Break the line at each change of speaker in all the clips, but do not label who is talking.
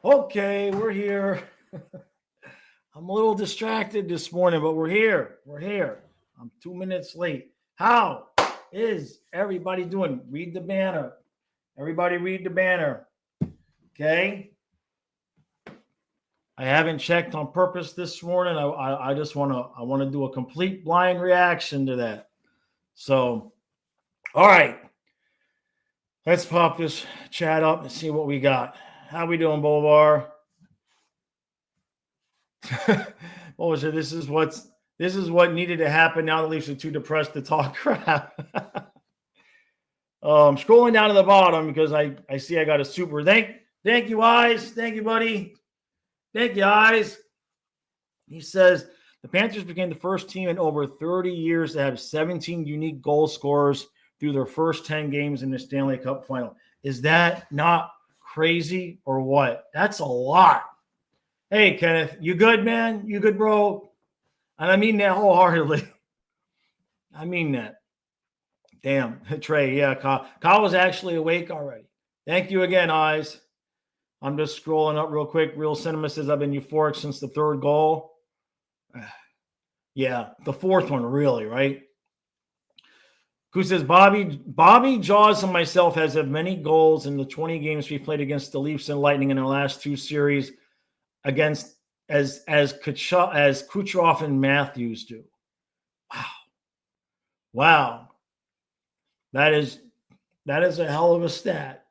Okay, we're here. I'm a little distracted this morning, but we're here. We're here. I'm 2 minutes late. How is everybody doing? Read the banner. Everybody read the banner. Okay. I haven't checked on purpose this morning. I just want to do a complete blind reaction to that. So, all right. Let's pop this chat up and see what we got. How we doing, Bolivar? What was it? This is what needed to happen. Now the Leafs are too depressed to talk crap. Scrolling down to the bottom because I see I got a super. Thank you, Eyes. Thank you, buddy. Thank you, Eyes. He says the Panthers became the first team in over 30 years to have 17 unique goal scorers through their first 10 games in the Stanley Cup final. Is that not crazy or what? That's a lot. Hey, Kenneth, you good, man? You good, bro? And I mean that wholeheartedly. I mean that. Damn, Trey, yeah, Kyle was actually awake already. Thank you again, Eyes. I'm just scrolling up real quick. Real Cinema says I've been euphoric since the third goal. Yeah, the fourth one, really, right? Who says Bobby Jaws and myself has had many goals in the 20 games we played against the Leafs and Lightning in our last two series against as Kucherov and Matthews do. Wow. That is a hell of a stat.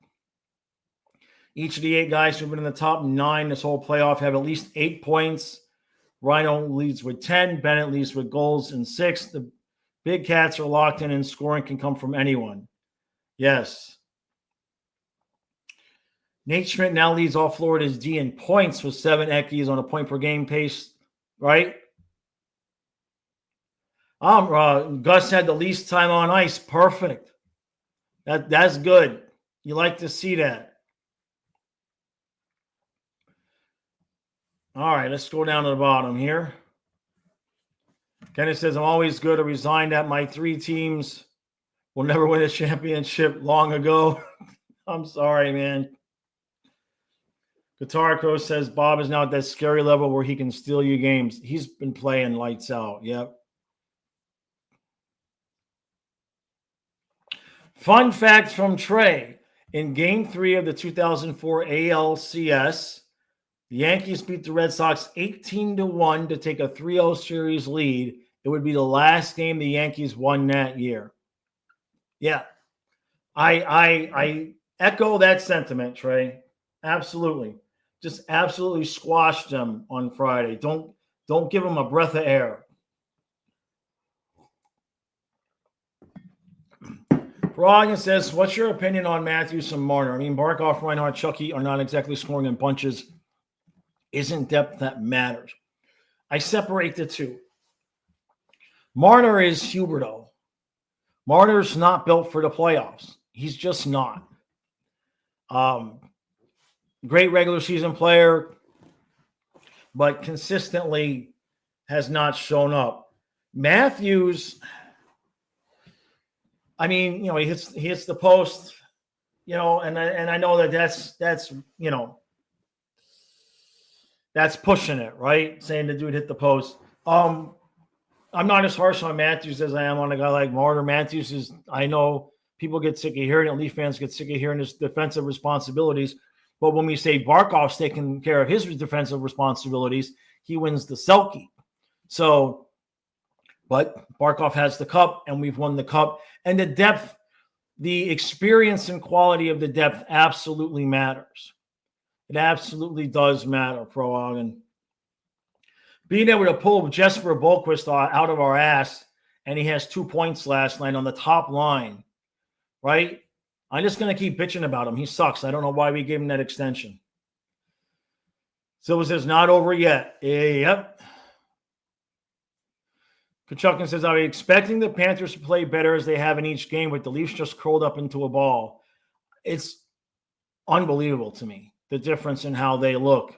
Each of the 8 guys who've been in the top 9 this whole playoff have at least 8 points. Rhino leads with 10. Bennett leads with goals and 6. The Big Cats are locked in and scoring can come from anyone. Yes. Nate Schmidt now leads all Florida's D in points with 7 Eckies on a point per game pace, right? Gus had the least time on ice. Perfect. That's good. You like to see that. All right, let's go down to the bottom here. Kenneth says, I'm always good. I resigned at my 3 teams. Will never win a championship long ago. I'm sorry, man. Guitar Coach says, Bob is now at that scary level where he can steal you games. He's been playing lights out. Yep. Fun fact from Trey. In Game 3 of the 2004 ALCS, the Yankees beat the Red Sox 18-1 to take a 3-0 series lead. It would be the last game the Yankees won that year. Yeah. I echo that sentiment, Trey. Absolutely. Just absolutely squashed them on Friday. Don't give them a breath of air. Rogan says, what's your opinion on Matthews and Marner? I mean, Barkov, Reinhart, Chucky are not exactly scoring in bunches. Isn't depth that matters. I separate the two. Marner is Huberto. Marner's not built for the playoffs. He's just not. Great regular season player, but consistently has not shown up. Matthews, I mean, he hits the post, and I know that's that's pushing it, right? Saying the dude hit the post. I'm not as harsh on Matthews as I am on a guy like Marner. Matthews is, I know people get sick of hearing it. Leaf fans get sick of hearing his defensive responsibilities. But when we say Barkov's taking care of his defensive responsibilities, he wins the Selke. So, but Barkov has the cup, and we've won the cup. And the depth, the experience and quality of the depth absolutely matters. It absolutely does matter, Pro Ogden. Being able to pull Jesper Bohlquist out of our ass, and he has 2 points last night on the top line, right? I'm just going to keep bitching about him. He sucks. I don't know why we gave him that extension. Silva says, not over yet. Yep. Kachukin says, are we expecting the Panthers to play better as they have in each game with the Leafs just curled up into a ball? It's unbelievable to me, the difference in how they look.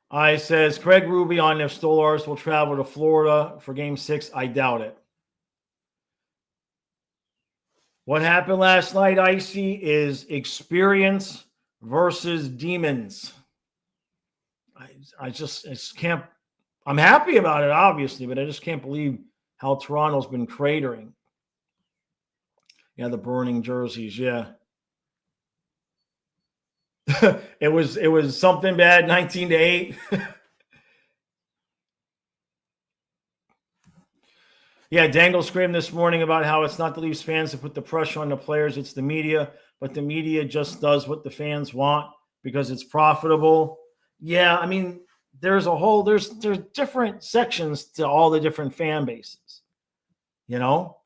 I says, Craig Rubion, if Stolarz will travel to Florida for Game 6, I doubt it. What happened last night, Icy, is experience versus Demons. I just can't. I'm happy about it, obviously, but I just can't believe how Toronto's been cratering. Yeah, the burning jerseys. Yeah, it was something bad. 19-8. Yeah, Dangle screamed this morning about how it's not the Leafs fans that put the pressure on the players, it's the media, but the media just does what the fans want because it's profitable. Yeah, I mean, there's different sections to all the different fan bases, you know?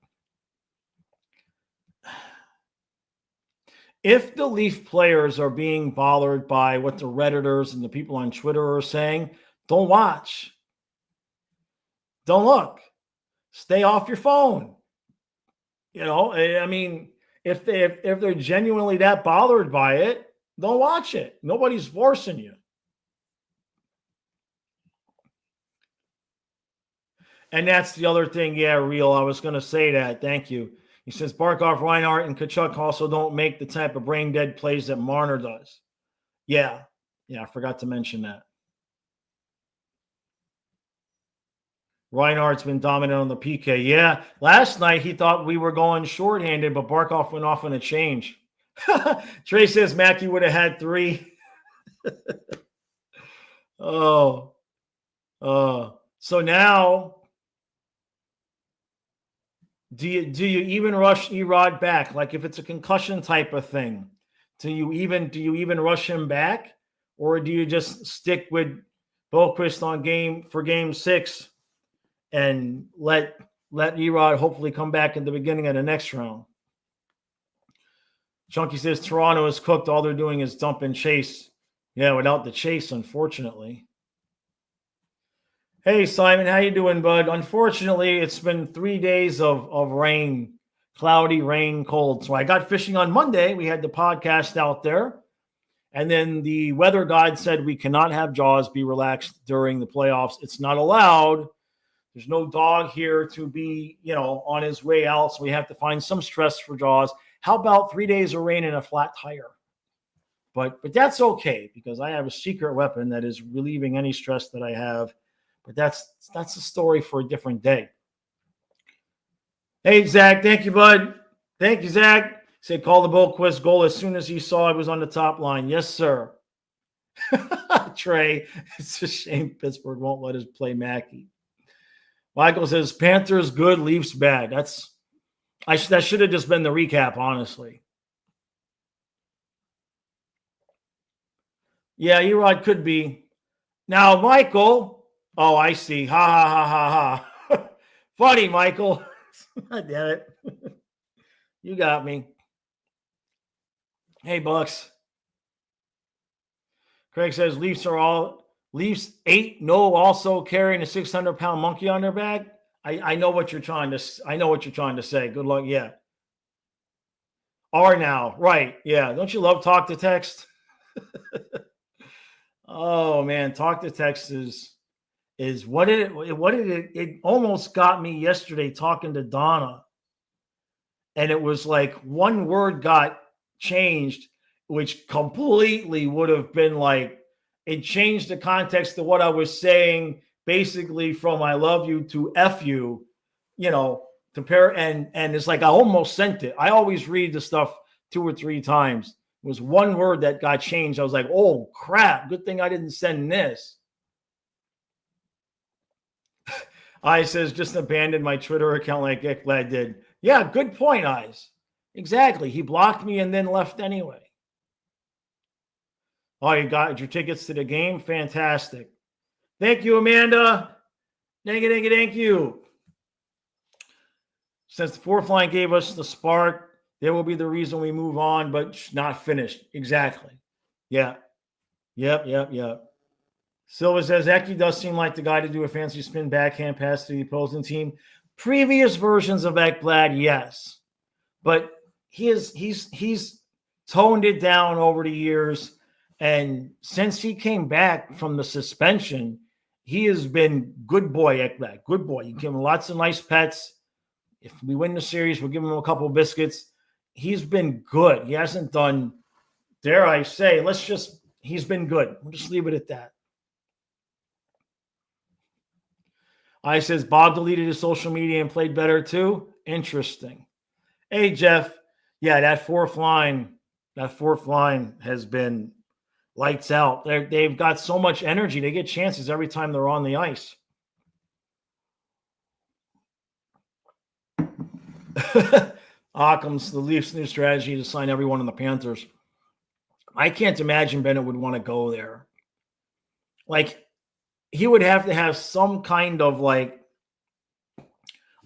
If the Leaf players are being bothered by what the Redditors and the people on Twitter are saying, don't watch. Don't look. Stay off your phone. You know, I mean, if they're genuinely that bothered by it, don't watch it. Nobody's forcing you. And that's the other thing. Yeah, real. I was going to say that. Thank you. He says Barkov, Reinhart, and Tkachuk also don't make the type of brain dead plays that Marner does. Yeah, I forgot to mention that. Reinhardt's been dominant on the PK. Yeah, last night he thought we were going shorthanded, but Barkov went off on a change. Trey says Mackey would have had 3. So now, do you even rush Erod back? Like if it's a concussion type of thing, do you even rush him back, or do you just stick with Boquist on game 6? And let Erod hopefully come back in the beginning of the next round. Chunky says Toronto is cooked. All they're doing is dump and chase. Yeah, without the chase, unfortunately. Hey, Simon, how you doing, bud? Unfortunately, it's been 3 days of rain, cloudy, rain, cold. So I got fishing on Monday. We had the podcast out there. And then the weather god said we cannot have Jaws be relaxed during the playoffs. It's not allowed. There's no dog here to be, on his way out. So we have to find some stress for Jaws. How about 3 days of rain and a flat tire? But that's okay because I have a secret weapon that is relieving any stress that I have. But that's a story for a different day. Hey, Zach. Thank you, bud. Thank you, Zach. Said call the Boquist goal as soon as he saw I was on the top line. Yes, sir. Trey, it's a shame Pittsburgh won't let us play Mackey. Michael says Panthers good, Leafs bad. That should have just been the recap, honestly. Yeah, Erod could be. Now, Michael. Oh, I see. Ha ha ha ha ha. Funny, Michael. Damn it. You got me. Hey, Bucks. Craig says Leafs 8 also carrying a 600-pound monkey on their back. I know what you're trying to say. Good luck. Yeah. Are now. Right. Yeah. Don't you love talk to text? Oh man, talk to text is what did it almost got me yesterday talking to Donna. And it was like one word got changed, which completely would have been like, it changed the context of what I was saying, basically from I love you to F you, compare. And it's like, I almost sent it. I always read the stuff 2 or 3 times. It was one word that got changed. I was like, oh crap, good thing I didn't send this. I says, just abandoned my Twitter account like Ekblad did. Yeah, good point, Eyes. Exactly. He blocked me and then left anyway. Oh, you got your tickets to the game? Fantastic. Thank you, Amanda. Thank you. Since the fourth line gave us the spark, there will be the reason we move on, but not finished. Exactly. Yeah. Yep. Silva says, Eki does seem like the guy to do a fancy spin backhand pass to the opposing team. Previous versions of Ekblad, yes. But he's toned it down over the years. And since he came back from the suspension, he has been good boy, Ekblad. Good boy. You give him lots of nice pets. If we win the series, we'll give him a couple of biscuits. He's been good. He hasn't done dare I say, he's been good. We'll just leave it at that. I says, Bob deleted his social media and played better too. Interesting. Hey, Jeff. Yeah, that fourth line has been lights out. They've got so much energy. They get chances every time they're on the ice. Occam's the Leafs' new strategy to sign everyone in the Panthers. I can't imagine Bennett would want to go there. Like, he would have to have some kind of like,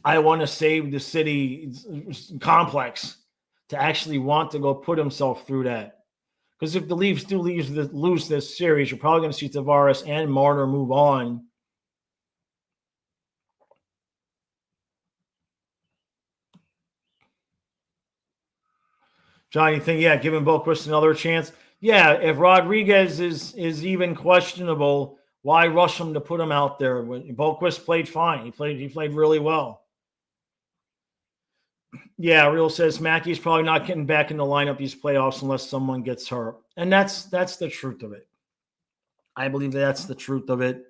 I want to save the city complex to actually want to go put himself through that. Because if the Leafs do lose this series, you're probably going to see Tavares and Marner move on. Johnny, you think, giving Boquist another chance? Yeah, if Rodriguez is even questionable, why rush him to put him out there? Boquist played fine. He played really well. Yeah, Real says Mackey's probably not getting back in the lineup these playoffs unless someone gets hurt. And that's the truth of it. I believe that's the truth of it.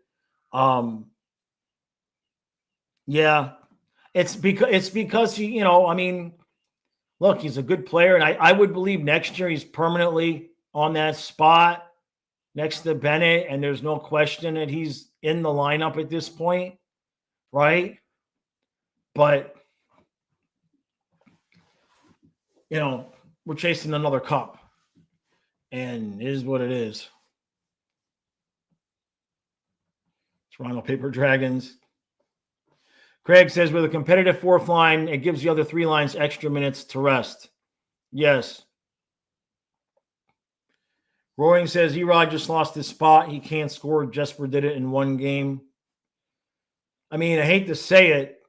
Yeah. It's because he, look, he's a good player, and I would believe next year he's permanently on that spot next to Bennett, and there's no question that he's in the lineup at this point, right? But, we're chasing another cup, and it is what it is. Toronto Paper Dragons. Craig says, with a competitive fourth line, it gives the other three lines extra minutes to rest. Yes. Roaring says, Erod just lost his spot. He can't score. Jesper did it in one game. I mean, I hate to say it.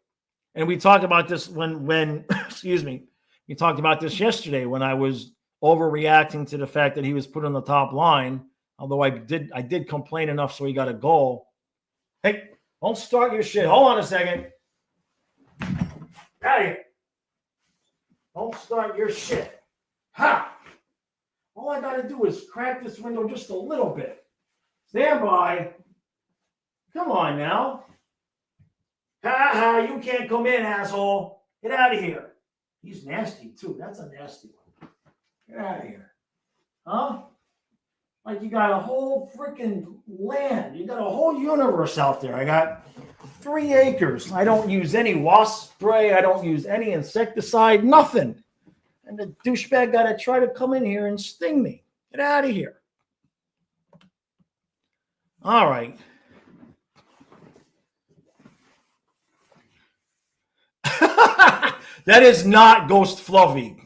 And we talked about this when excuse me, we talked about this yesterday when I was overreacting to the fact that he was put on the top line. Although I did complain enough so he got a goal. Hey, don't start your shit. Hold on a second. Hey, don't start your shit. Ha! All I got to do is crack this window just a little bit. Stand by. Come on now. Ha ha, you can't come in, asshole. Get out of here. He's nasty, too. That's a nasty one. Get out of here. Huh? Like you got a whole freaking land. You got a whole universe out there. I got 3 acres. I don't use any wasp spray. I don't use any insecticide. Nothing. And the douchebag got to try to come in here and sting me. Get out of here. All right. That is not Ghost Fluffy.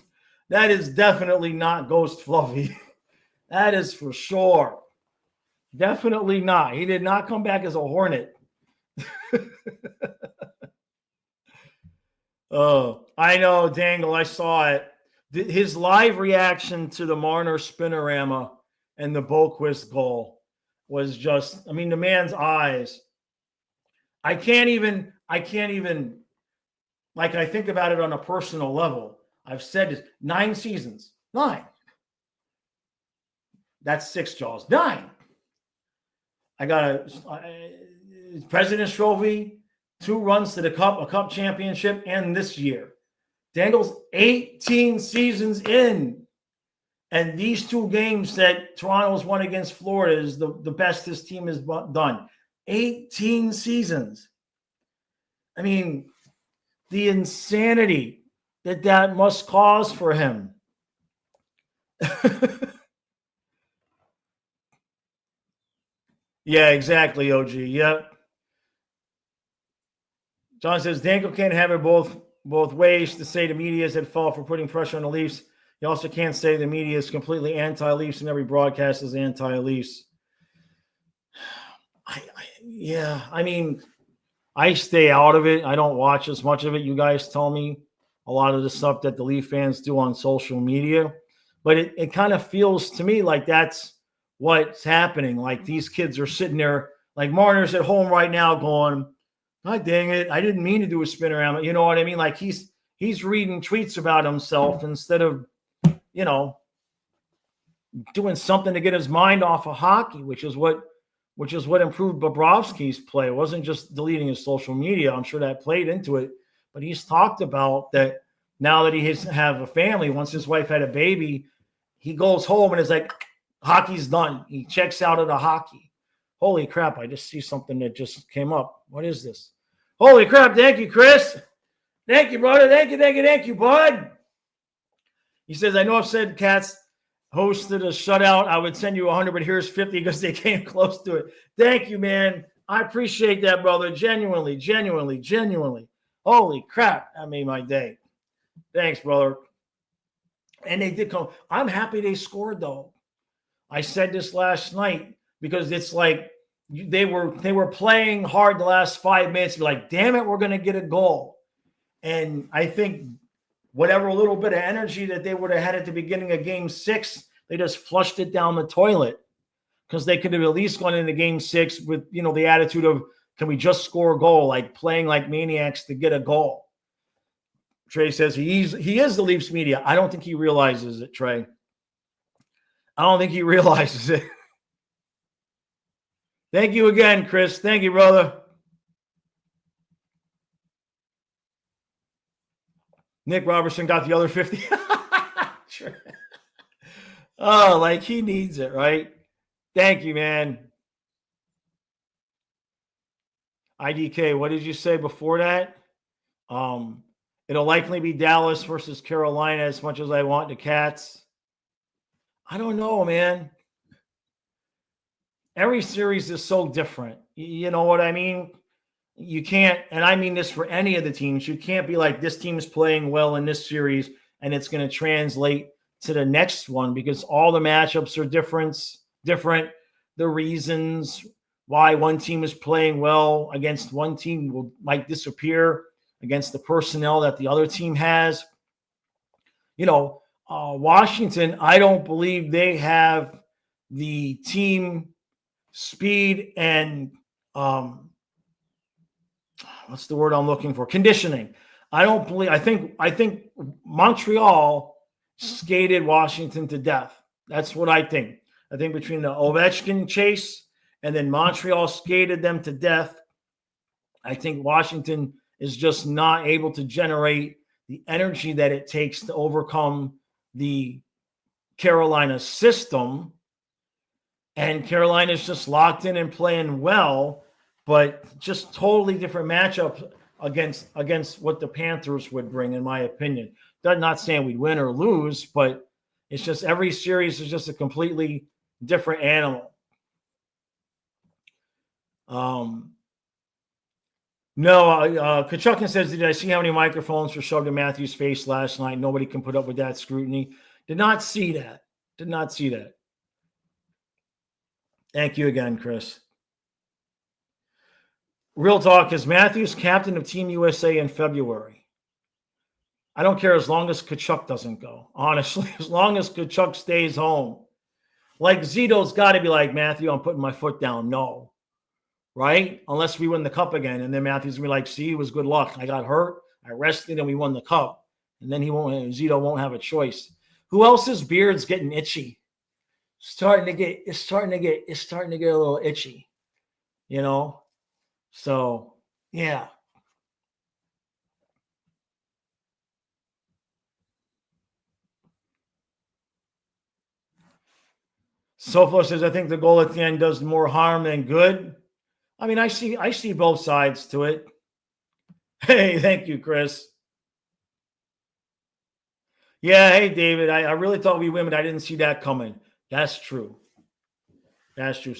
That is definitely not Ghost Fluffy. That is for sure. Definitely not. He did not come back as a hornet. Oh, I know, Dangle. I saw it. His live reaction to the Marner spinorama and the Boquist goal was just, I mean, the man's eyes. I can't even, like, I think about it on a personal level. I've said this, 9 seasons. 9. That's 6, Jaws. 9. I got a President's Trophy, 2 runs to the Cup, a Cup championship, and this year. Dangle's 18 seasons in. And these 2 games that Toronto's won against Florida is the best this team has done. 18 seasons. I mean, the insanity that must cause for him. Yeah, exactly, OG. Yep. John says, Dangle can't have it both ways to say the media is at fault for putting pressure on the Leafs. You also can't say the media is completely anti-Leafs and every broadcast is anti-Leafs. I mean, I stay out of it. I don't watch as much of it. You guys tell me a lot of the stuff that the Leaf fans do on social media. But it kind of feels to me like that's what's happening. Like these kids are sitting there, like Marner's at home right now going, God dang it, I didn't mean to do a spinorama. You know what I mean? Like he's reading tweets about himself instead of, doing something to get his mind off of hockey, which is what improved Bobrovsky's play. It wasn't just deleting his social media. I'm sure that played into it, but he's talked about that now that he has have a family. Once his wife had a baby, he goes home and is like, hockey's done. He checks out of the hockey. Holy crap, I just see something that just came up. What is this? Holy crap, thank you, Chris. Thank you, brother. Thank you, bud. He says, I know I've said Cats hosted a shutout. I would send you 100, but here's 50 because they came close to it. Thank you, man. I appreciate that, brother. Genuinely. Holy crap, that made my day. Thanks, brother. And they did come. I'm happy they scored, though. I said this last night because it's like they were playing hard the last 5 minutes. Like, damn it, we're going to get a goal. And I think whatever little bit of energy that they would have had at the beginning of Game 6, they just flushed it down the toilet because they could have at least gone into Game 6 with, the attitude of, can we just score a goal, like playing like maniacs to get a goal. Trey says he is the Leafs media. I don't think he realizes it, Trey. I don't think he realizes it. Thank you again, Chris. Thank you, brother. Nick Robertson got the other 50. Oh, like he needs it, right? Thank you, man. IDK, what did you say before that? It'll likely be Dallas versus Carolina as much as I want the Cats. I don't know, man. Every series is so different. You know what I mean? You can't, and I mean this for any of the teams, you can't be like, this team is playing well in this series and it's going to translate to the next one because all the matchups are different. The reasons why one team is playing well against one team might disappear against the personnel that the other team has. Washington, I don't believe they have the team speed and what's the word I'm looking for? Conditioning. I think Montreal skated Washington to death. That's what I think. I think between the Ovechkin chase and then Montreal skated them to death. I think Washington is just not able to generate the energy that it takes to overcome the Carolina system. And Carolina's just locked in and playing well, but just totally different matchup against what the Panthers would bring, in my opinion. I'm not saying we'd win or lose, but it's just every series is just a completely different animal. Kachukin says, did I see how many microphones were shoved in Matthews' face last night? Nobody can put up with that scrutiny. Did not see that. Thank you again, Chris. Real talk, is Matthews captain of Team USA in February? I don't care as long as Kachuk doesn't go. Honestly, as long as Kachuk stays home. Like Zito's got to be like, Matthew, I'm putting my foot down. No. Right? Unless we win the cup again. And then Matthews will be like, see, it was good luck. I got hurt. I rested and we won the cup. And then Zito won't have a choice. Who else's beard's getting itchy? It's starting to get a little itchy. So, yeah. Soflo says, I think the goal at the end does more harm than good. I mean, I see both sides to it. Hey, thank you, Chris. Yeah, hey, David. I really thought we win, but I didn't see that coming. That's true.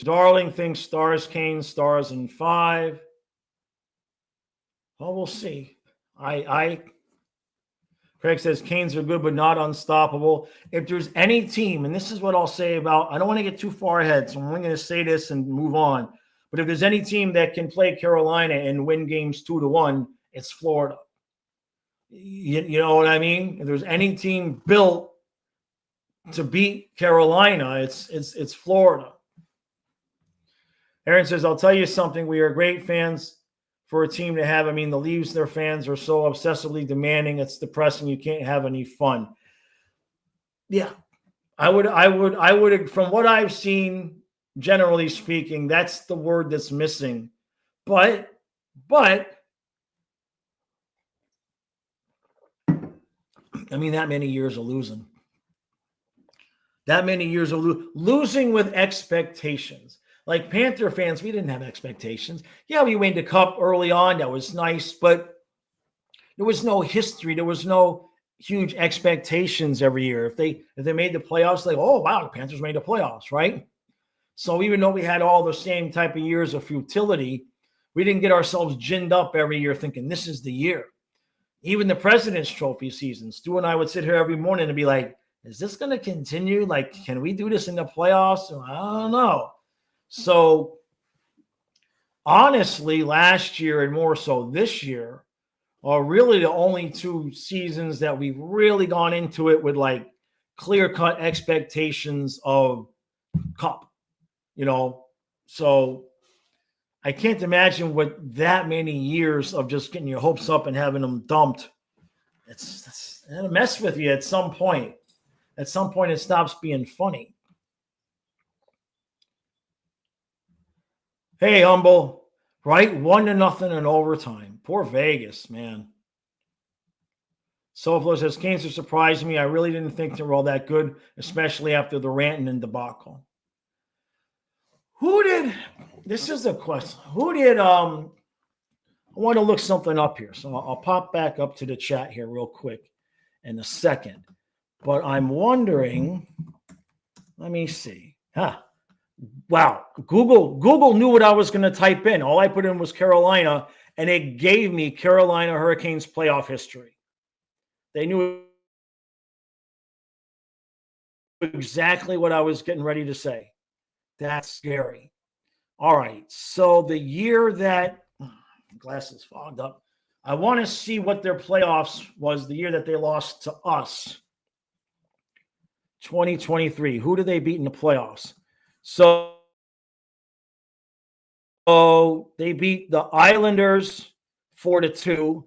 Darling thinks Stars, Kane, Stars in 5. Well, we'll see. Craig says Canes are good, but not unstoppable. If there's any team, and this is what I'll say about, I don't want to get too far ahead, so I'm only going to say this and move on. But if there's any team that can play Carolina and win games 2-1, it's Florida. You know what I mean? If there's any team built to beat Carolina, it's Florida. Aaron says, I'll tell you something. We are great fans for a team to have. I mean, the Leafs, their fans are so obsessively demanding. It's depressing. You can't have any fun. Yeah, I would, from what I've seen, generally speaking, that's the word that's missing. But, I mean, that many years of losing. That many years of losing with expectations. Like Panther fans, we didn't have expectations. Yeah, we won the cup early on. That was nice, but there was no history. There was no huge expectations every year. If they made the playoffs, like, oh wow, the Panthers made the playoffs, right? So even though we had all the same type of years of futility, we didn't get ourselves ginned up every year thinking this is the year. Even the President's Trophy season, Stu and I would sit here every morning and be like, is this going to continue? Like, can we do this in the playoffs? I don't know. So honestly, last year and more so this year are really the only two seasons that we've really gone into it with like clear-cut expectations of cup, So I can't imagine what that many years of just getting your hopes up and having them dumped. It'll mess with you at some point. At some point, it stops being funny. Hey, Humble, right? 1-0 in overtime. Poor Vegas, man. Soflo says, Canes are surprising me. I really didn't think they were all that good, especially after the Ranton and debacle. This is a question. I want to look something up here. So I'll pop back up to the chat here real quick in a second. But I'm wondering, let me see. Wow. Google knew what I was going to type in. All I put in was Carolina, and it gave me Carolina Hurricanes playoff history. They knew exactly what I was getting ready to say. That's scary. All right. So the year that glasses fogged up, I want to see what their playoffs was the year that they lost to us. 2023. Who did they beat in the playoffs? So they beat the Islanders 4-2,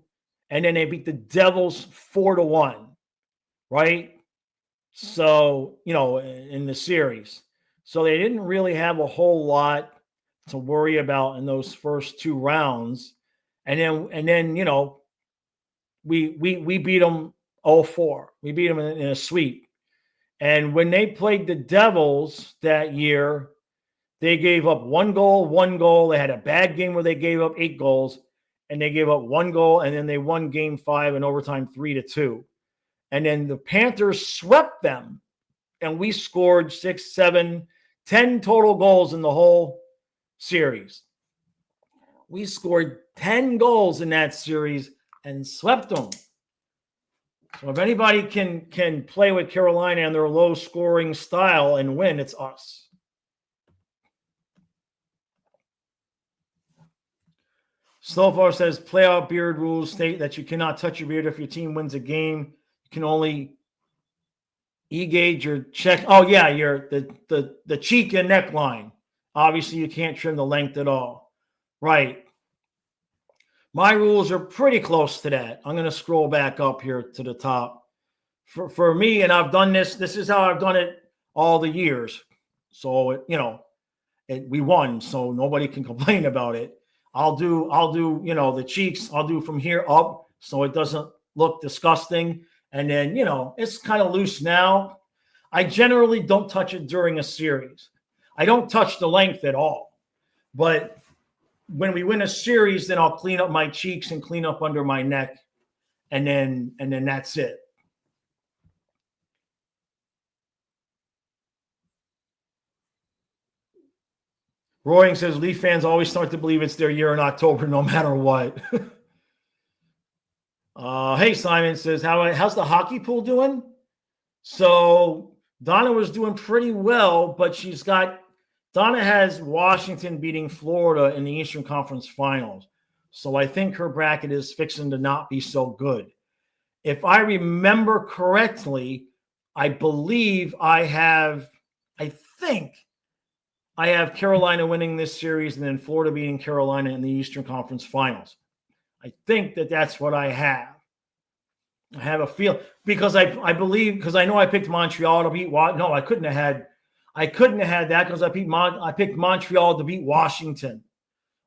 and then they beat the Devils 4-1, right? So, in the series. So they didn't really have a whole lot to worry about in those first two rounds. And then we beat them 0-4. We beat them in a sweep. And when they played the Devils that year, they gave up one goal. They had a bad game where they gave up 8 goals, and they gave up 1 goal, and then they won game 5 in overtime 3-2. And then the Panthers swept them, and we scored 6, 7, 10 total goals in the whole series. We scored 10 goals in that series and swept them. So if anybody can play with Carolina and their low-scoring style and win, it's us. Snowfall says playoff beard rules state that you cannot touch your beard if your team wins a game. You can only e-gauge your check. Oh yeah, the cheek and neckline. Obviously, you can't trim the length at all. Right. My rules are pretty close to that. I'm going to scroll back up here to the top. For me, and I've done this. This is how I've done it all the years. So we won, so nobody can complain about it. I'll do the cheeks. I'll do from here up, so it doesn't look disgusting. And then it's kind of loose now. I generally don't touch it during a series. I don't touch the length at all. But when we win a series, then I'll clean up my cheeks and clean up under my neck, and then that's it. Roaring says Leaf fans always start to believe it's their year in October, no matter what. Hey, Simon says, how's the hockey pool doing? So Donna was doing pretty well, but Donna has Washington beating Florida in the Eastern Conference Finals. So I think her bracket is fixing to not be so good. If I remember correctly, I think I have Carolina winning this series and then Florida beating Carolina in the Eastern Conference Finals. I think that's what I have. I have a feel because I believe because I know I picked Montreal to beat. No, I couldn't have had that because I picked Montreal to beat Washington.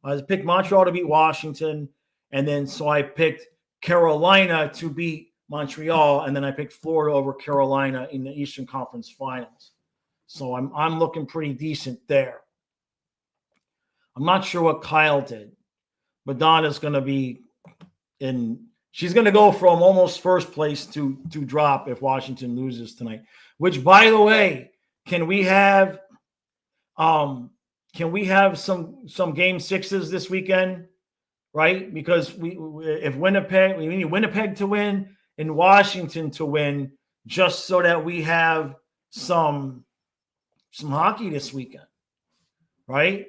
I picked Montreal to beat Washington, and then so I picked Carolina to beat Montreal, and then I picked Florida over Carolina in the Eastern Conference Finals. So I'm looking pretty decent there. I'm not sure what Kyle did, but Donna's going to be in. She's going to go from almost first place to drop if Washington loses tonight. Which, by the way, can we have some game sixes this weekend? Right, because we need Winnipeg to win and Washington to win, just so that we have some hockey this weekend. Right?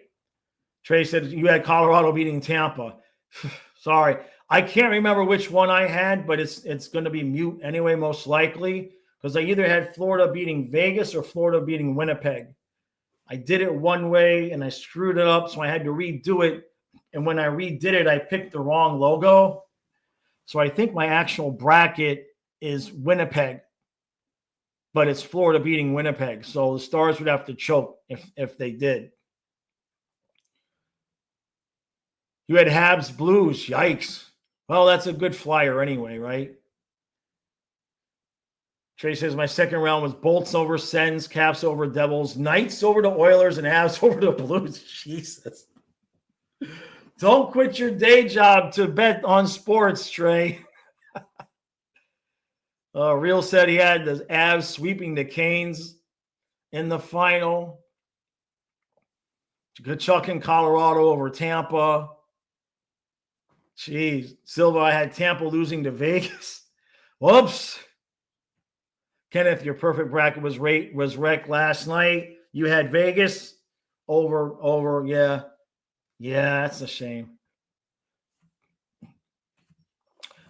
Trey said you had Colorado beating Tampa. Sorry. I can't remember which one I had, but it's going to be mute anyway, most likely, because I either had Florida beating Vegas or Florida beating Winnipeg. I did it one way, and I screwed it up, so I had to redo it. And when I redid it, I picked the wrong logo. So I think my actual bracket is Winnipeg, but it's Florida beating Winnipeg. So the Stars would have to choke if they did. You had Habs Blues. Yikes. Well, that's a good flyer anyway, right? Trey says my second round was Bolts over Sens, Caps over Devils, Knights over the Oilers, and Habs over the Blues. Jesus. Don't quit your day job to bet on sports, Trey. Real said he had the Avs sweeping the Canes in the final. Kachuk in Colorado over Tampa. Jeez. Silva, I had Tampa losing to Vegas. Whoops. Kenneth, your perfect bracket was wrecked last night. You had Vegas over, yeah. Yeah, that's a shame.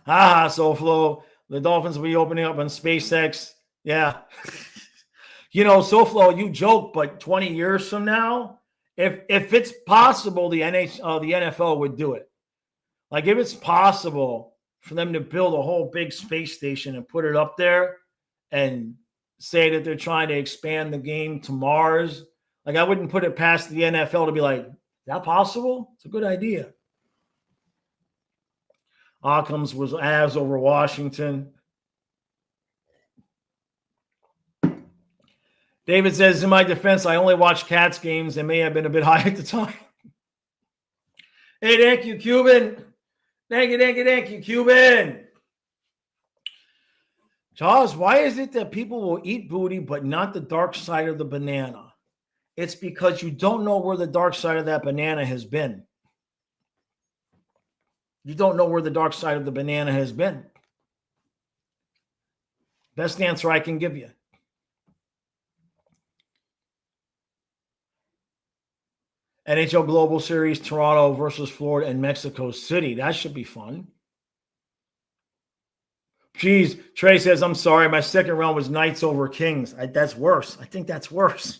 SoFlo. The Dolphins will be opening up on SpaceX. Yeah. SoFlo, you joke, but 20 years from now, if it's possible, the NFL would do it. Like if it's possible for them to build a whole big space station and put it up there and say that they're trying to expand the game to Mars, like I wouldn't put it past the NFL to be like, is that possible? It's a good idea. Occam's was Avs over Washington. David says, in my defense, I only watched Cats games and may have been a bit high at the time. Hey, thank you, Cuban. Thank you, Cuban. Charles, why is it that people will eat booty but not the dark side of the banana? It's because you don't know where the dark side of that banana has been. You don't know where the dark side of the banana has been. Best answer I can give you. NHL Global Series, Toronto versus Florida and Mexico City. That should be fun. Geez, Trey says, I'm sorry. My second round was Knights over Kings. That's worse. I think that's worse.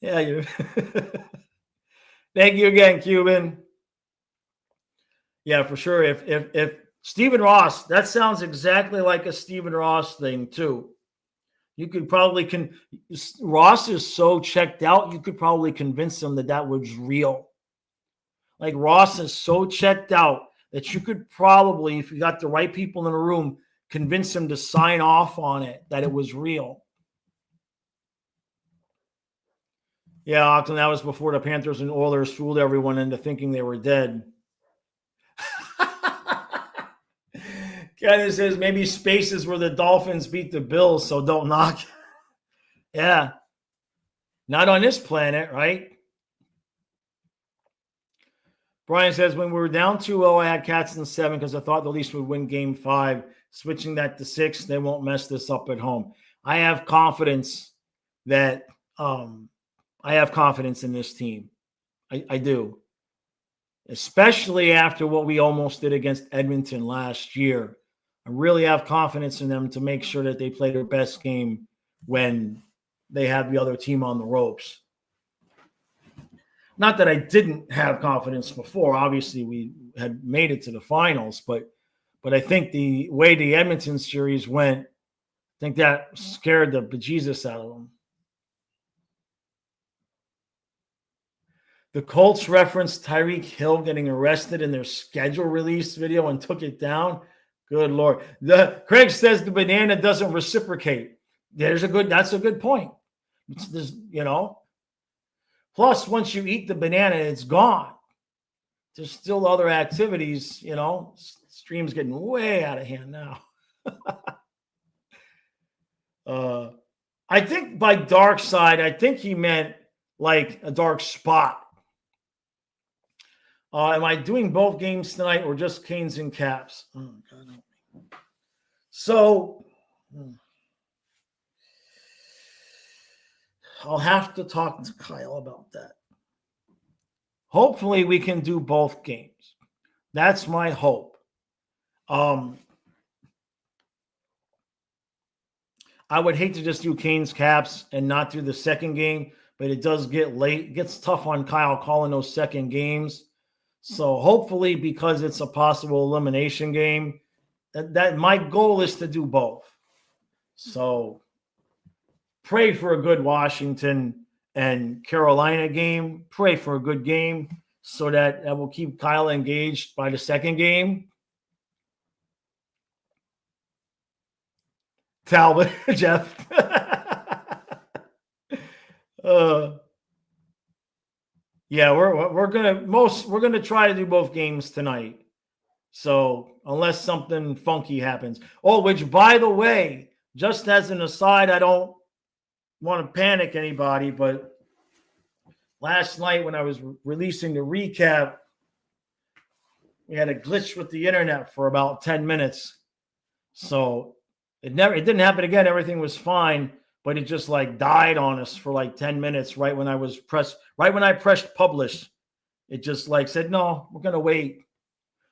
Yeah. Thank you again, Cuban. Yeah, for sure. If Stephen Ross, that sounds exactly like a Stephen Ross thing too. You could probably Ross is so checked out, you could probably convince him that was real. Like Ross is so checked out that you could probably, if you got the right people in the room, convince him to sign off on it, that it was real. Yeah, Auckland, that was before the Panthers and Oilers fooled everyone into thinking they were dead. Kenneth says maybe spaces where the Dolphins beat the Bills, so don't knock. Yeah. Not on this planet, right? Brian says, when we were down 2-0, I had Cats in 7 because I thought the Leafs would win Game 5. Switching that to 6, they won't mess this up at home. I have confidence that I have confidence in this team. I do. Especially after what we almost did against Edmonton last year. I really have confidence in them to make sure that they play their best game when they have the other team on the ropes. Not that I didn't have confidence before. Obviously, we had made it to the finals, but But I think the way the Edmonton series went, I think that scared the bejesus out of them. The Colts referenced Tyreek Hill getting arrested in their schedule release video and took it down. Good Lord. Craig says the banana doesn't reciprocate. That's a good point. Plus, once you eat the banana, it's gone. There's still other activities, Stream's getting way out of hand now. I think by dark side, I think he meant like a dark spot. Am I doing both games tonight or just Canes and Caps? Oh, God, help me. So I'll have to talk to Kyle about that. Hopefully we can do both games. That's my hope. I would hate to just do Canes Caps and not do the second game, but it does get late. It gets tough on Kyle calling those second games. So hopefully, because it's a possible elimination game, that my goal is to do both. So pray for a good Washington and Carolina game. Pray for a good game so that will keep Kyle engaged by the second game. Talbot, Jeff. Yeah, we're gonna try to do both games tonight. So unless something funky happens. Oh, which by the way, just as an aside, I don't want to panic anybody, but last night when I was releasing the recap, we had a glitch with the internet for about 10 minutes. So it didn't happen again. Everything was fine, but it just like died on us for like 10 minutes right when I pressed publish. It just like said, no, we're going to wait.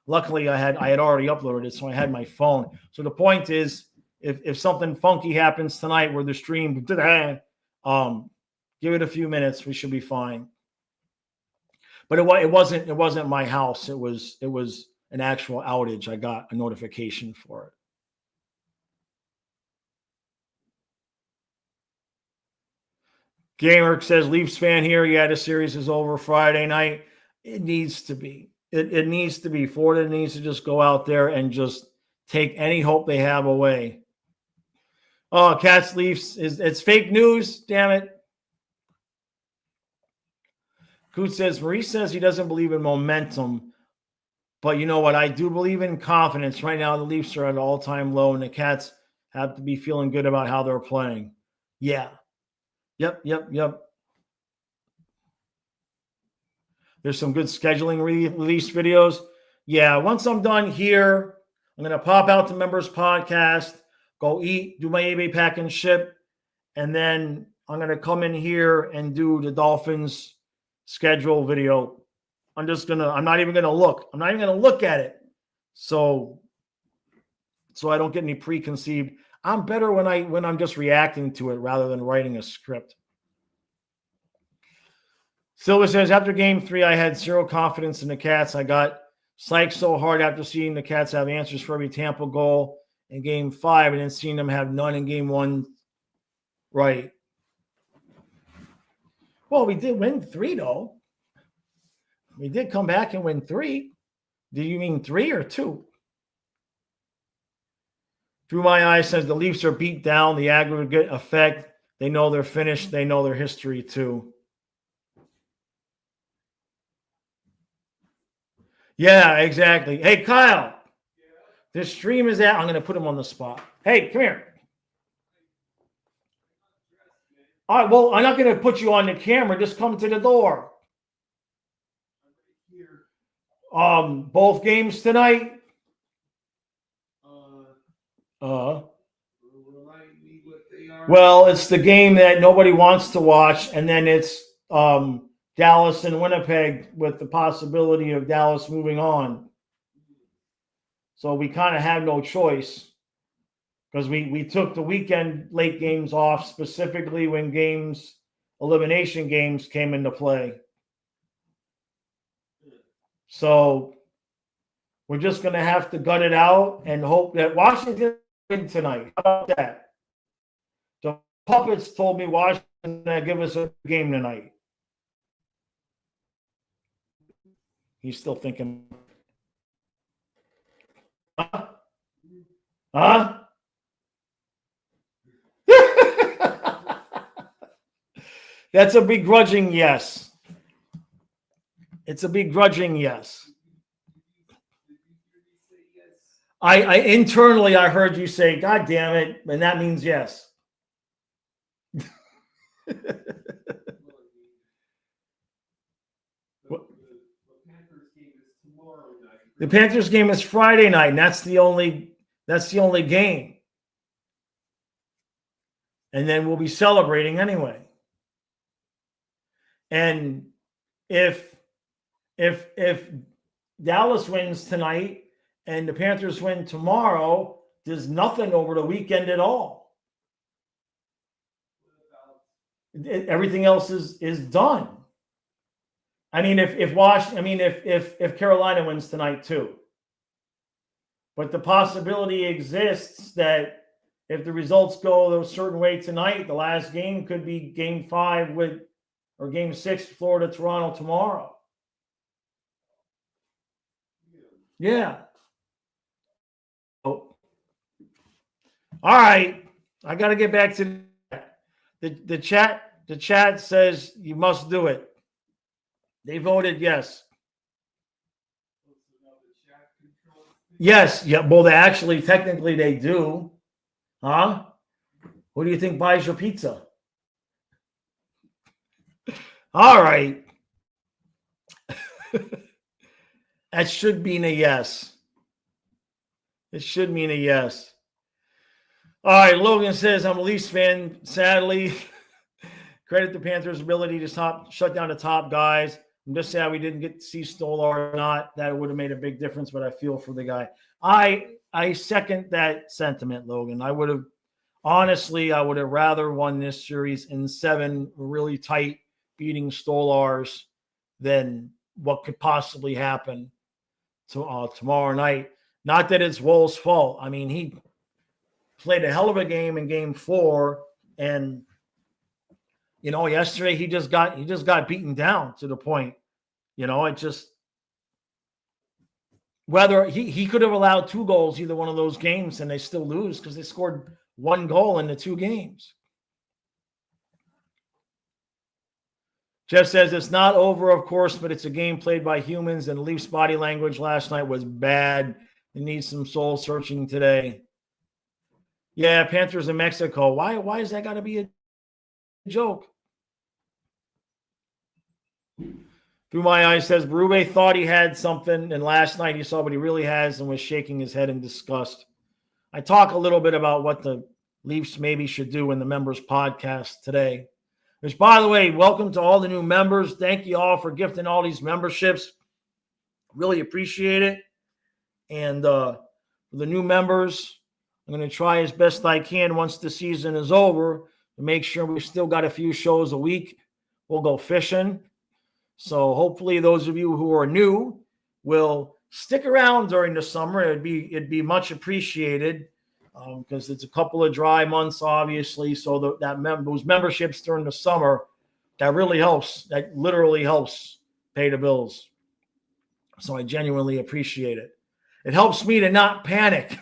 Luckily I had already uploaded it, so I had my phone. So the point is, if something funky happens tonight where the stream, give it a few minutes, we should be fine. But it wasn't my house. It was an actual outage. I got a notification for it. Gamer says, Leafs fan here. Yeah, the series is over Friday night. It needs to be. It needs to be. Florida needs to just go out there and just take any hope they have away. Oh, Cats Leafs it's fake news. Damn it. Coot says, Maurice says he doesn't believe in momentum. But you know what? I do believe in confidence. Right now, the Leafs are at an all-time low, and the Cats have to be feeling good about how they're playing. Yeah. Yep. There's some good scheduling release videos. Yeah, once I'm done here, I'm going to pop out the members podcast, go eat, do my eBay pack and ship, and then I'm going to come in here and do the Dolphins schedule video. I'm not even going to look. I'm not even going to look at it. So I don't get any preconceived. I'm better when I'm just reacting to it rather than writing a script. Silva says, after game 3, I had zero confidence in the Cats. I got psyched so hard after seeing the Cats have answers for every Tampa goal in game 5 and then seeing them have none in game 1. Right. Well, we did win 3, though. We did come back and win 3. Do you mean 3 or 2? Through my eyes says the Leafs are beat down, the aggregate effect. They know they're finished. They know their history, too. Yeah, exactly. Hey, Kyle, this stream is out. I'm going to put him on the spot. Hey, come here. All right, well, I'm not going to put you on the camera. Just come to the door. Both games tonight. Well, it's the game that nobody wants to watch, and then it's Dallas and Winnipeg with the possibility of Dallas moving on. So we kind of had no choice because we took the weekend late games off specifically when elimination games came into play. So We're just going to have to gut it out and hope that Washington win tonight. How about that? The puppets told me Washington going to give us a game tonight. He's still thinking. Huh? That's a begrudging yes. It's a begrudging yes. I internally I heard you say, God damn it, and that means yes. The Panthers game is Friday night, and that's the only game. And then we'll be celebrating anyway. And if Dallas wins tonight and the Panthers win tomorrow, there's nothing over the weekend at all. Everything else is done. I mean, if Carolina wins tonight too. But the possibility exists that if the results go a certain way tonight, the last game could be Game 5 or Game 6, Florida, Toronto tomorrow. Yeah. Oh. All right. I got to get back to the chat. The chat says you must do it. They voted yes. Yes. Yeah. Well, technically they do. Huh? Who do you think buys your pizza? All right. That should mean a yes. It should mean a yes. All right. Logan says, I'm a Leafs fan. Sadly, credit the Panthers' ability to shut down the top guys. I'm just sad we didn't get to see Stolar or not. That would have made a big difference, but I feel for the guy. I second that sentiment, Logan. I would have rather won this series in 7 really tight beating Stolars than what could possibly happen tomorrow night. Not that it's Woll's fault. I mean, he played a hell of a game in Game 4, and yesterday he just got beaten down to the point. It just whether he could have allowed 2 goals either one of those games and they still lose because they scored 1 goal in the 2 games. Jeff says it's not over, of course, but it's a game played by humans, and Leafs body language last night was bad. It needs some soul searching today. Yeah, Panthers in Mexico. Why is that got to be a joke? Through my eyes says Berube thought he had something, and last night he saw what he really has and was shaking his head in disgust. I talk a little bit about what the Leafs maybe should do in the members podcast today. Which, by the way, welcome to all the new members. Thank you all for gifting all these memberships. Really appreciate it. And for the new members, I'm going to try as best I can once the season is over to make sure we've still got a few shows a week. We'll go fishing. So hopefully those of you who are new will stick around during the summer. It'd be much appreciated because it's a couple of dry months, obviously. So those memberships during the summer, that really helps. That literally helps pay the bills. So I genuinely appreciate it. It helps me to not panic.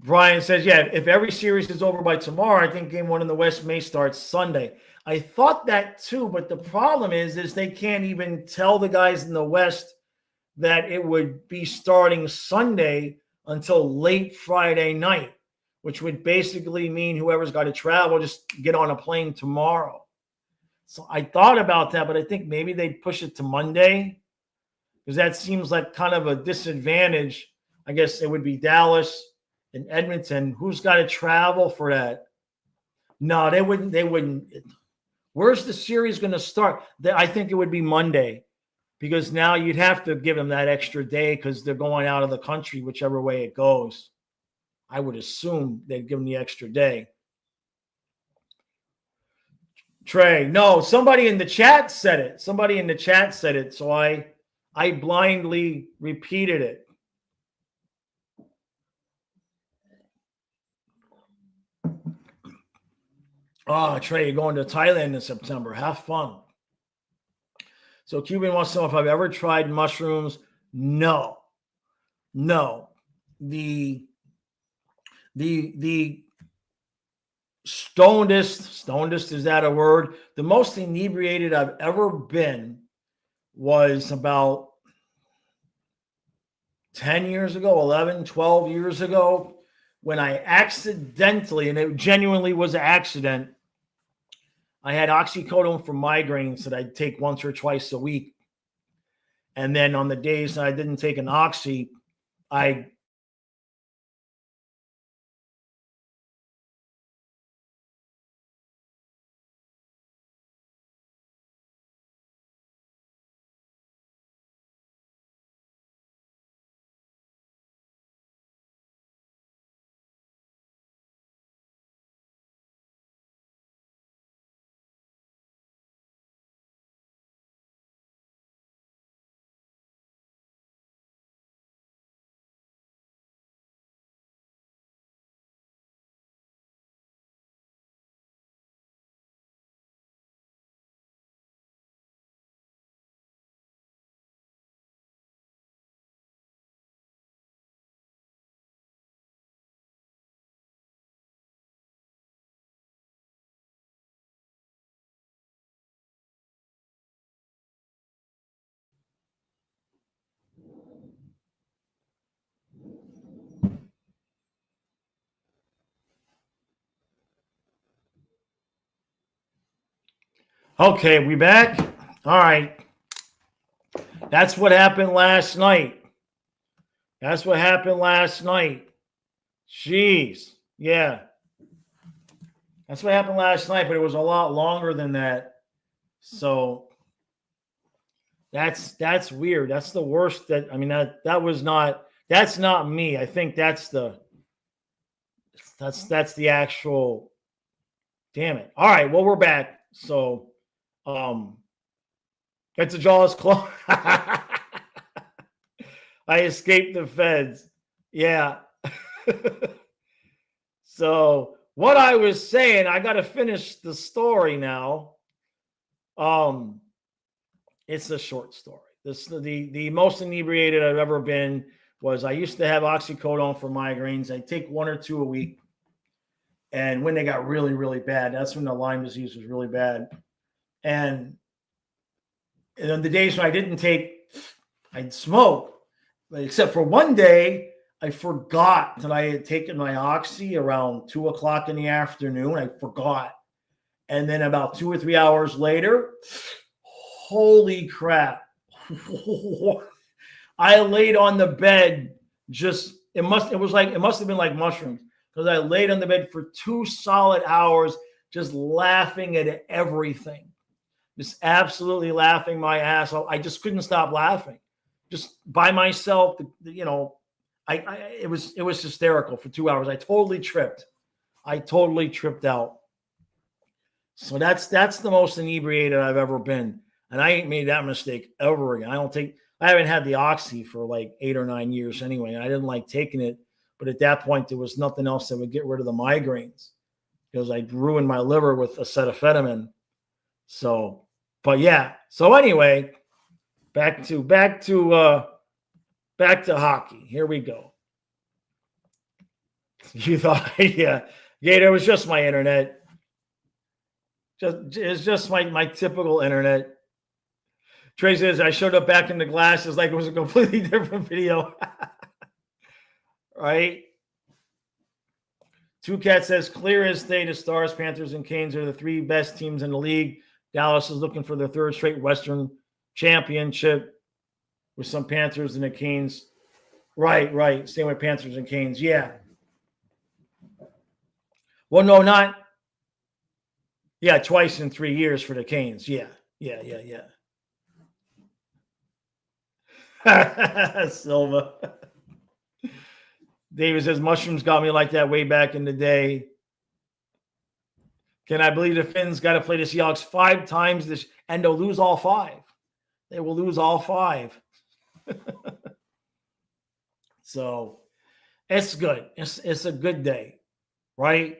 Brian says, yeah, if every series is over by tomorrow, I think Game 1 in the West may start Sunday. I thought that too, but the problem is they can't even tell the guys in the West that it would be starting Sunday until late Friday night, which would basically mean whoever's got to travel, just get on a plane tomorrow. So I thought about that, but I think maybe they'd push it to Monday because that seems like kind of a disadvantage. I guess it would be Dallas in Edmonton. Who's got to travel for that? No, they wouldn't. Where's the series going to start? I think it would be Monday because now you'd have to give them that extra day because they're going out of the country, whichever way it goes. I would assume they'd give them the extra day. Trey. No, somebody in the chat said it. Somebody in the chat said it. So I blindly repeated it. Oh, Trey, you're going to Thailand in September. Have fun. So Cuban wants to know if I've ever tried mushrooms. No. The stonedest, is that a word? The most inebriated I've ever been was about 10 years ago, 11, 12 years ago, when I accidentally, and it genuinely was an accident, I had oxycodone for migraines that I'd take once or twice a week. And then on the days that I didn't take an oxy, I Okay, we back? All right. That's what happened last night. Jeez. Yeah. That's what happened last night, but it was a lot longer than that. So that's weird. That's the worst that's not me. I think that's the actual, damn it. All right, well, we're back. So it's a Jaws claw. I escaped the feds. Yeah. So what I was saying, I got to finish the story now. It's a short story. The most inebriated I've ever been was I used to have oxycodone for migraines. I take 1 or 2 a week. And when they got really, really bad, that's when the Lyme disease was really bad. And on the days when I didn't take, I'd smoke. Except for one day, I forgot that I had taken my oxy around 2 o'clock in the afternoon. I forgot. And then about 2 or 3 hours later, holy crap. I laid on the bed, it must have been like mushrooms, because I laid on the bed for 2 solid hours just laughing at everything. Just absolutely laughing my ass off. I just couldn't stop laughing. Just by myself, it was hysterical for 2 hours. I totally tripped out. So that's the most inebriated I've ever been. And I ain't made that mistake ever again. I haven't had the oxy for like 8 or 9 years anyway. I didn't like taking it, but at that point there was nothing else that would get rid of the migraines because I ruined my liver with acetaminophen. So, but yeah. So anyway, back to hockey. Here we go. You thought, yeah, it was just my internet. It's just my typical internet. Trey says I showed up back in the glasses like it was a completely different video. Right? Two Cat says clear as day, the Stars, Panthers, and Canes are the 3 best teams in the league. Dallas is looking for their 3rd straight Western championship with some Panthers and the Canes. Right. Same with Panthers and Canes. Yeah. Well, no, not. Yeah, twice in 3 years for the Canes. Yeah. Silva. David says mushrooms got me like that way back in the day. Can I believe the Finns got to play the Seahawks 5 times this, and they'll lose all 5? They will lose all 5. So it's good. It's a good day, right?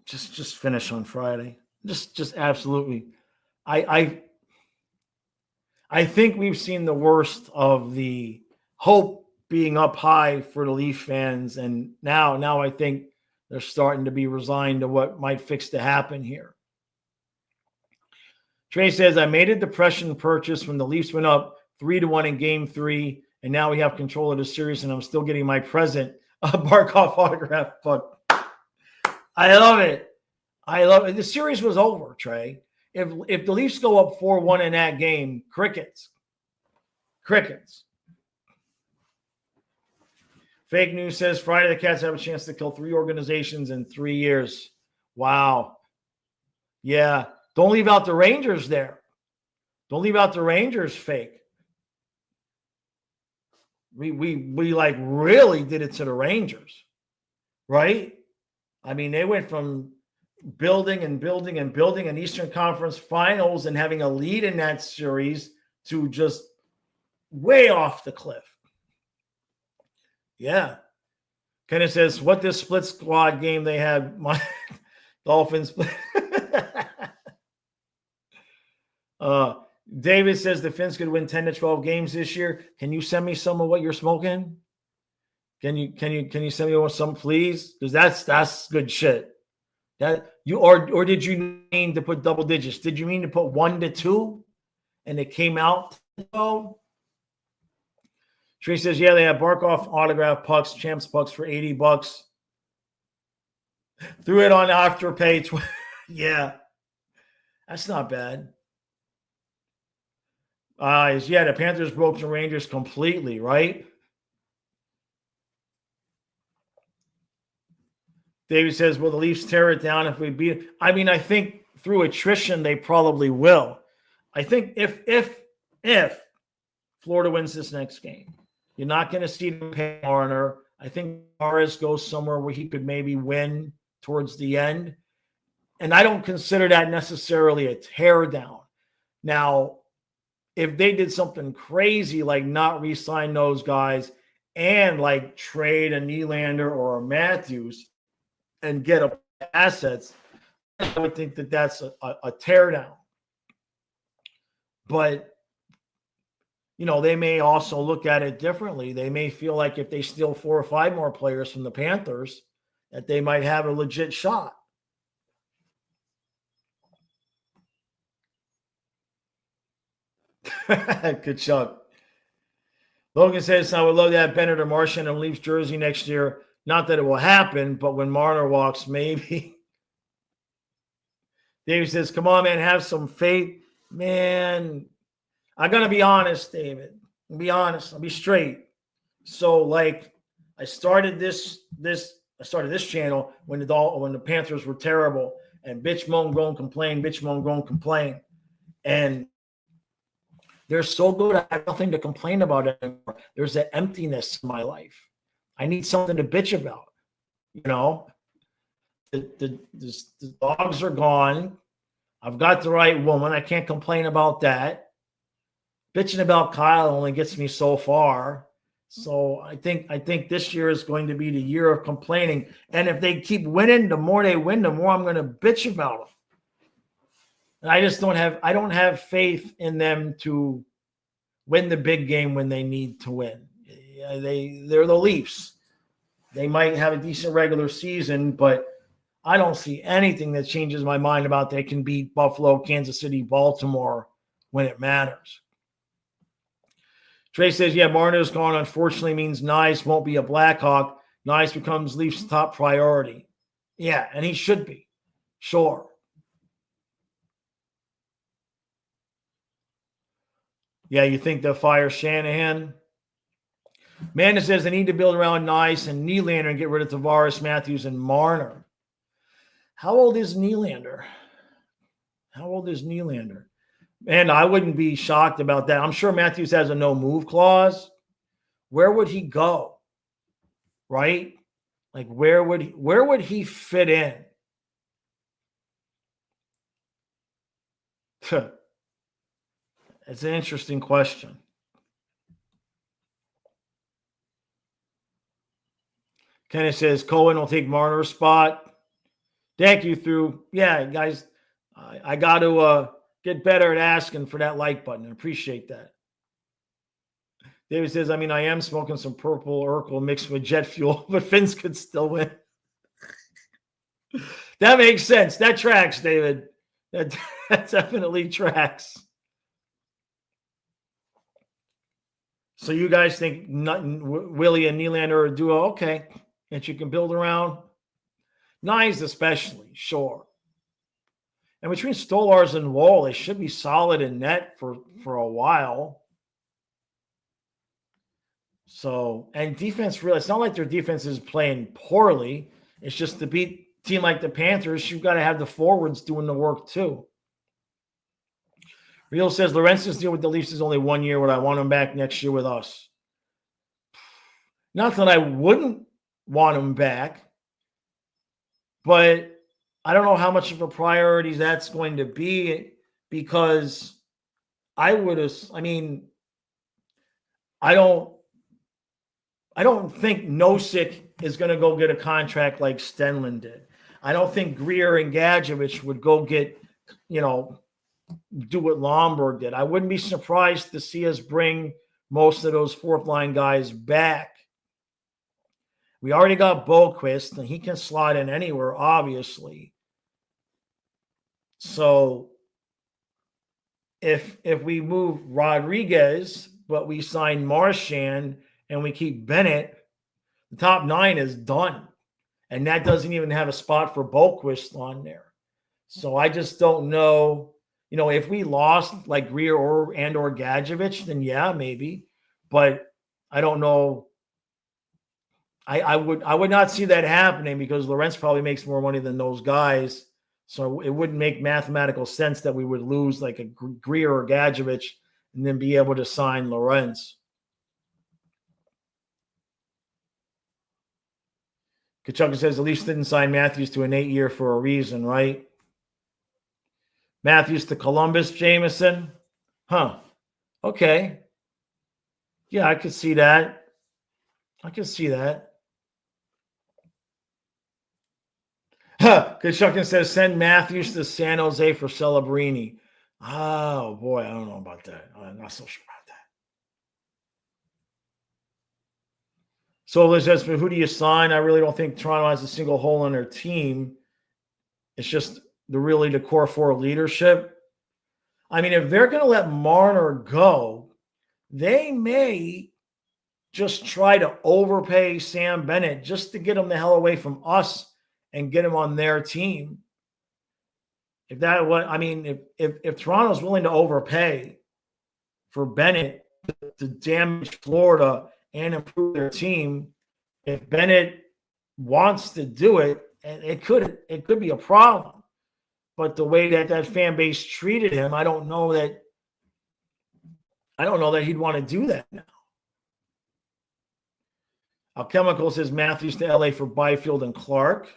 Just finish on Friday. Just absolutely. I think we've seen the worst of the hope being up high for the Leaf fans, and now I think they're starting to be resigned to what might fix to happen here. Trey says, I made a depression purchase when the Leafs went up 3-1 in Game 3, and now we have control of the series, and I'm still getting my present, a Barkov autograph book. I love it. The series was over, Trey. If the Leafs go up 4-1 in that game, crickets. Fake news says Friday the Cats have a chance to kill 3 organizations in 3 years. Wow. Yeah. Don't leave out the Rangers there. Don't leave out the Rangers, fake. We like really did it to the Rangers, right? I mean, they went from building an Eastern Conference Finals and having a lead in that series to just way off the cliff. Yeah. Kenneth says, what this split squad game they had, my Dolphins. David says the Finns could win 10 to 12 games this year. Can you send me some of what you're smoking? Can you send me some, please? Because that's good shit. That you or did you mean to put double digits? Did you mean to put 1 to 2 and it came out to 12? Trey says, yeah, they have Barkov autograph pucks, champs pucks for $80. Threw it on Afterpay. Yeah. That's not bad. Yeah, the Panthers broke the Rangers completely, right? David says, will the Leafs tear it down if we beat it? I mean, I think through attrition, they probably will. I think if Florida wins this next game, you're not going to see them pay Marner. I think Morris goes somewhere where he could maybe win towards the end. And I don't consider that necessarily a tear down. Now, if they did something crazy like not re-sign those guys and like trade a Nylander or a Matthews and get assets, I would think that that's a tear down. But, you know, they may also look at it differently. They may feel like if they steal 4 or 5 more players from the Panthers, that they might have a legit shot. Good shot. Logan says, I would love to have Bennett or Martian in Leafs jersey next year. Not that it will happen, but when Marner walks, maybe. David says, come on, man, have some faith. Man, I'm going to be honest, David. I'll be honest. I'll be straight. So, like, I started this channel when the Panthers were terrible, and bitch, moan, groan, complain, bitch, moan, groan, complain. And they're so good, I have nothing to complain about anymore. There's an emptiness in my life. I need something to bitch about. You know, the dogs are gone. I've got the right woman. I can't complain about that. Bitching about Kyle only gets me so far. So I think this year is going to be the year of complaining. And if they keep winning, the more they win, the more I'm going to bitch about them. And I don't have faith in them to win the big game when they need to win. They're the Leafs. They might have a decent regular season, but I don't see anything that changes my mind about they can beat Buffalo, Kansas City, Baltimore when it matters. Trey says, yeah, Marner's gone, unfortunately, means Nyes won't be a Blackhawk. Nyes becomes Leafs' top priority. Yeah, and he should be. Sure. Yeah, you think they'll fire Shanahan? Amanda says they need to build around Nyes and Nylander and get rid of Tavares, Matthews, and Marner. How old is Nylander? And I wouldn't be shocked about that. I'm sure Matthews has a no-move clause. Where would he go? Right? Like, where would he fit in? It's an interesting question. Kenneth says Cohen will take Marner's spot. Thank you, through. Yeah, guys, I got to get better at asking for that like button. I appreciate that. David says, I mean, I am smoking some purple Urkel mixed with jet fuel, but Finns could still win. That makes sense. That tracks, David. That definitely tracks. So you guys think Willie and Nylander are a duo? Okay. That you can build around? Nice, especially, sure. And between Stolars and Wall, they should be solid in net for a while. So, and defense, really, it's not like their defense is playing poorly. It's just to beat a team like the Panthers, you've got to have the forwards doing the work too. Real says, Lorenzen's deal with the Leafs is only 1 year. Would I want him back next year with us? Not that I wouldn't want him back, but I don't know how much of a priority that's going to be, because I don't think Nosek is going to go get a contract like Stenlund did. I don't think Greer and Gadjevich would go get, do what Lomberg did. I wouldn't be surprised to see us bring most of those fourth line guys back. We already got Boquist, and he can slot in anywhere, obviously. So if we move Rodriguez, but we sign Marchand and we keep Bennett, the top 9 is done. And that doesn't even have a spot for Boquist on there. So I just don't know. If we lost like Greer or Gadjevich, then yeah, maybe. But I don't know. I would not see that happening, because Lorenz probably makes more money than those guys. So it wouldn't make mathematical sense that we would lose like a Greer or Gadjevich and then be able to sign Lorenz. Kachuk says, the Leafs didn't sign Matthews to an 8-year for a reason, right? Matthews to Columbus, Jameson? Huh. Okay. Yeah, I could see that. Kachuk says, send Matthews to San Jose for Celebrini. Oh, boy, I don't know about that. I'm not so sure about that. So Liz says, who do you sign? I really don't think Toronto has a single hole in their team. It's just the core 4 leadership. I mean, if they're going to let Marner go, they may just try to overpay Sam Bennett just to get him the hell away from us and get him on their team. If Toronto's willing to overpay for Bennett to damage Florida and improve their team, if Bennett wants to do it, it could be a problem. But the way that fan base treated him, I don't know that he'd want to do that now. Alchemical says Matthews to LA for Byfield and Clark.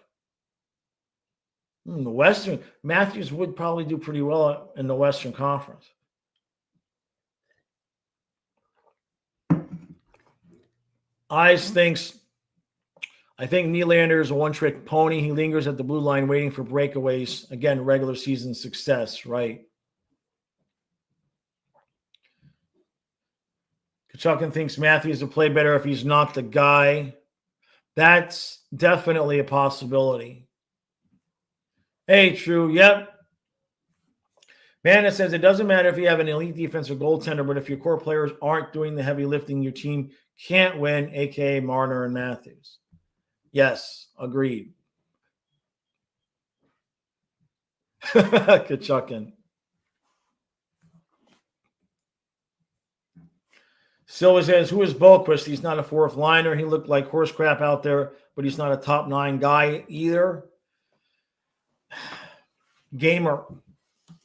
The Western, Matthews would probably do pretty well in the Western Conference. Eyes thinks, I think Nylander is a one-trick pony. He lingers at the blue line waiting for breakaways. Again, regular season success, right? Kachukin thinks Matthews will play better if he's not the guy. That's definitely a possibility. Hey, true. Yep. Mana says, it doesn't matter if you have an elite defense or goaltender, but if your core players aren't doing the heavy lifting, your team can't win, a.k.a. Marner and Matthews. Yes, agreed. Kachukin. Silva says, who is Boquist? He's not a fourth liner. He looked like horse crap out there, but he's not a top 9 guy either. Gamer.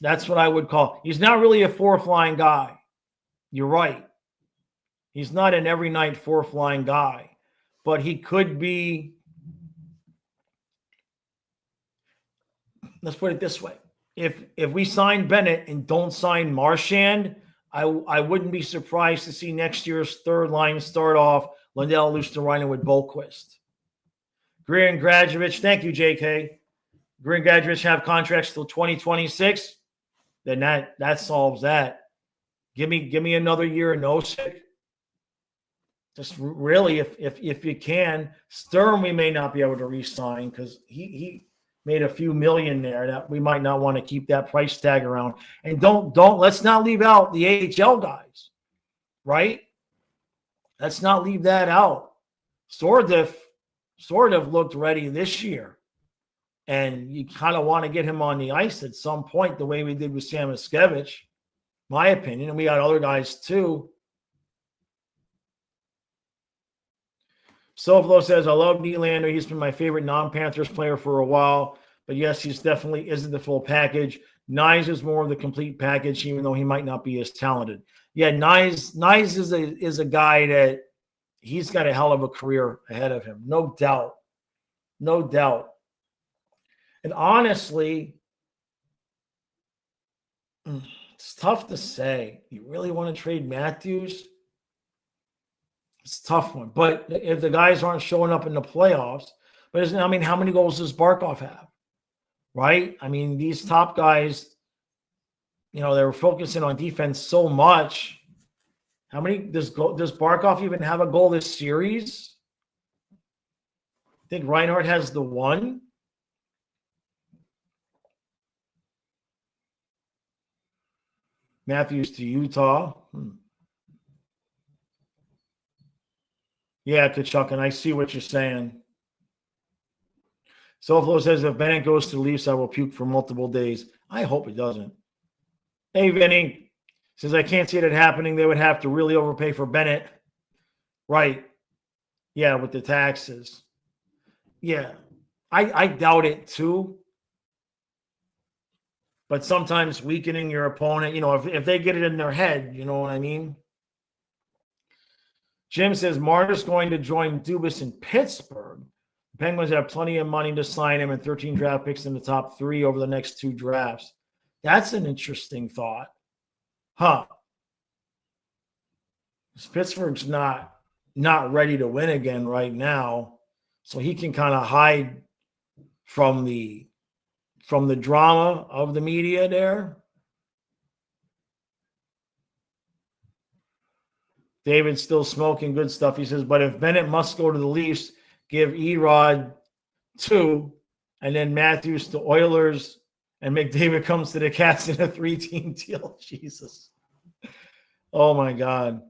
That's what I would call. He's not really a fourth line guy. You're right. He's not an every night fourth line guy, but he could be let's put it this way. If we sign Bennett and don't sign Marchand, I wouldn't be surprised to see next year's third line start off Lindell, Luostarinen with Bohlquist. Greer and Gradovic, thank you, JK. Greer and Gradovic have contracts till 2026. Then that solves that. Give me another year in Nosek. Just really, if you can. Sturm, we may not be able to re-sign because he made a few million there that we might not want to keep that price tag around. And don't let's not leave out the AHL guys, right? Let's not leave that out. Sordiff looked ready this year. And you kind of want to get him on the ice at some point, the way we did with Sam Iskevich, my opinion. And we got other guys too. Soflo says, I love Nylander. He's been my favorite non-Panthers player for a while. But yes, he's definitely isn't the full package. Nyes is more of the complete package, even though he might not be as talented. Yeah, Nyes is a guy that he's got a hell of a career ahead of him. No doubt. No doubt. And honestly, it's tough to say. You really want to trade Matthews? It's a tough one. But if the guys aren't showing up in the playoffs, how many goals does Barkov have? Right? I mean, these top guys, they were focusing on defense so much. How many does Barkov even have a goal this series? I think Reinhardt has the one. Matthews to Utah. Yeah, Kachuk, and I see what you're saying. Soflo says, if Bennett goes to the Leafs, I will puke for multiple days. I hope it doesn't. Hey, Vinny says, I can't see it happening. They would have to really overpay for Bennett. Right. Yeah, with the taxes. Yeah. I doubt it too. But sometimes weakening your opponent, if they get it in their head, you know what I mean? Jim says, Marner's going to join Dubas in Pittsburgh. The Penguins have plenty of money to sign him and 13 draft picks in the top 3 over the next 2 drafts. That's an interesting thought. Huh. Pittsburgh's not ready to win again right now. So he can kind of hide from the drama of the media there. David's still smoking good stuff. He says, but if Bennett must go to the Leafs, give Erod 2, and then Matthews to Oilers, and McDavid comes to the Cats in a 3-team deal. Jesus. Oh, my God.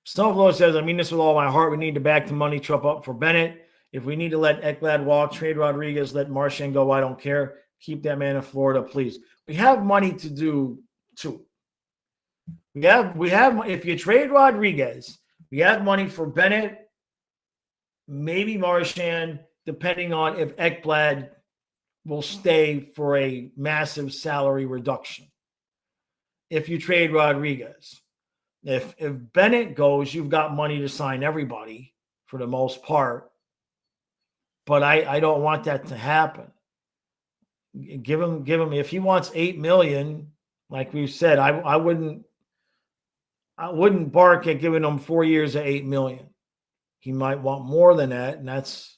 Snowflow says, I mean this with all my heart. We need to back the money trump up for Bennett. If we need to let Ekblad walk, trade Rodriguez, let Marchand go, I don't care. Keep that man in Florida, please. We have money to do too. We have. If you trade Rodriguez, we have money for Bennett, maybe Marchand, depending on if Ekblad will stay for a massive salary reduction. If you trade Rodriguez, if Bennett goes, you've got money to sign everybody for the most part. But I don't want that to happen. Give him. If he wants $8 million, like we've said, I wouldn't bark at giving him 4 years at $8 million. He might want more than that, and that's,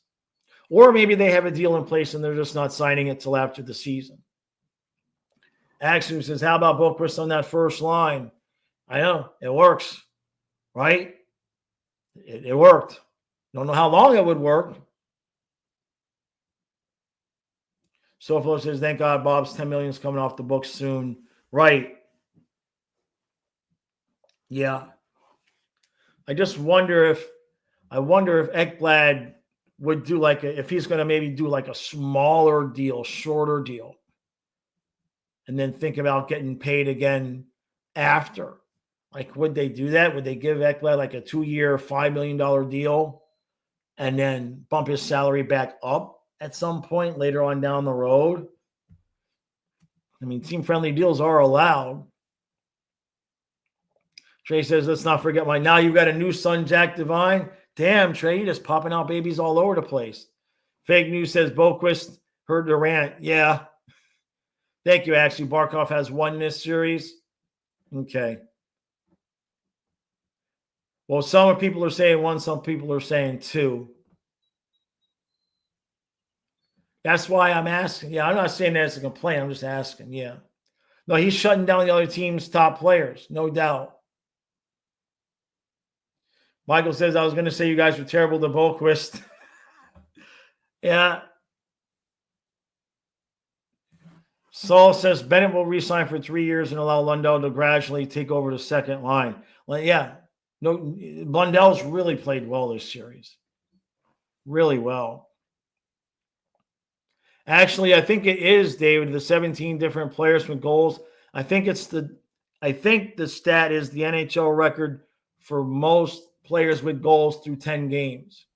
or maybe they have a deal in place and they're just not signing it till after the season. Axel says, "How about Bohlquist on that first line?" I know it works, right? It worked. Don't know how long it would work. Soflo says, thank God Bob's $10 million is coming off the books soon. Right. Yeah. I just wonder if Ekblad would do if he's going to maybe do a smaller deal, shorter deal, and then think about getting paid again after. Would they do that? Would they give Ekblad a 2-year, $5 million deal and then bump his salary back up at some point later on down the road? I mean, team-friendly deals are allowed. Trey says, let's not forget now you've got a new son, Jack Devine. Damn, Trey, you're just popping out babies all over the place. Fake News says, Bohlquist Heard the rant. Yeah. Thank you, actually. Barkov has won this series. Okay. Well, some people are saying 1, some people are saying 2. That's why I'm asking. Yeah, I'm not saying that as a complaint. I'm just asking. Yeah. No, he's shutting down the other team's top players, no doubt. Michael says, I was going to say you guys were terrible to Boquist. Yeah. Saul says Bennett will re-sign for 3 years and allow Lundell to gradually take over the second line. Well, yeah. No, Lundell's really played well this series. Really well. Actually, I think it is, David, the 17 different players with goals. I think the stat is the NHL record for most players with goals through 10 games.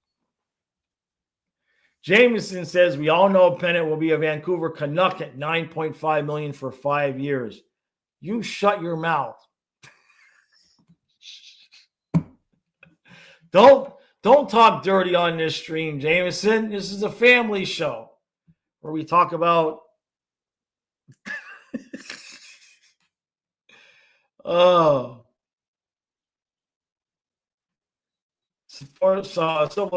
Jameson says, we all know Bennett will be a Vancouver Canuck at $9.5 million for 5 years. You shut your mouth. Don't talk dirty on this stream, Jameson. This is a family show where we talk about oh. Silver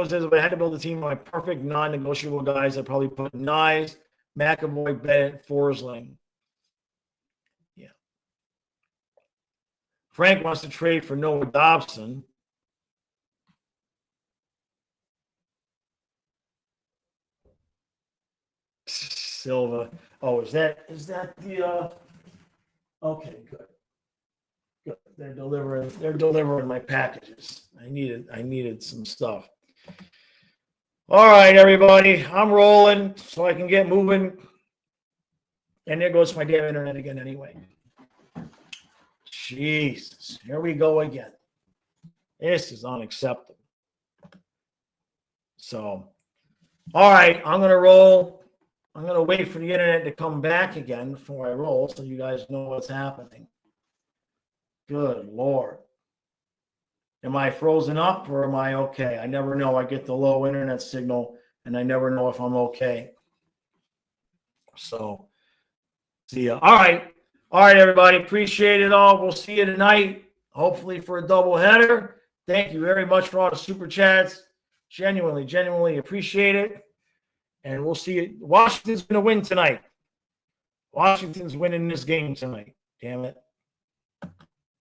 says, if I had to build a team of my perfect non-negotiable guys, I'd probably put Nyes, McAvoy, Bennett, Forsling. Yeah. Frank wants to trade for Noah Dobson. Silva. Oh, is that the okay, good. Good. They're delivering my packages. I needed some stuff. All right, everybody. I'm rolling so I can get moving. And there goes my damn internet again anyway. Jesus. Here we go again. This is unacceptable. So, all right, I'm going to roll. I'm going to wait for the internet to come back again before I roll so you guys know what's happening. Good Lord. Am I frozen up or am I okay? I never know. I get the low internet signal and I never know if I'm okay. So, see ya. All right. All right, everybody. Appreciate it all. We'll see you tonight, hopefully for a doubleheader. Thank you very much for all the super chats. Genuinely appreciate it. And we'll see you. Washington's going to win tonight. Washington's winning this game tonight. Damn it.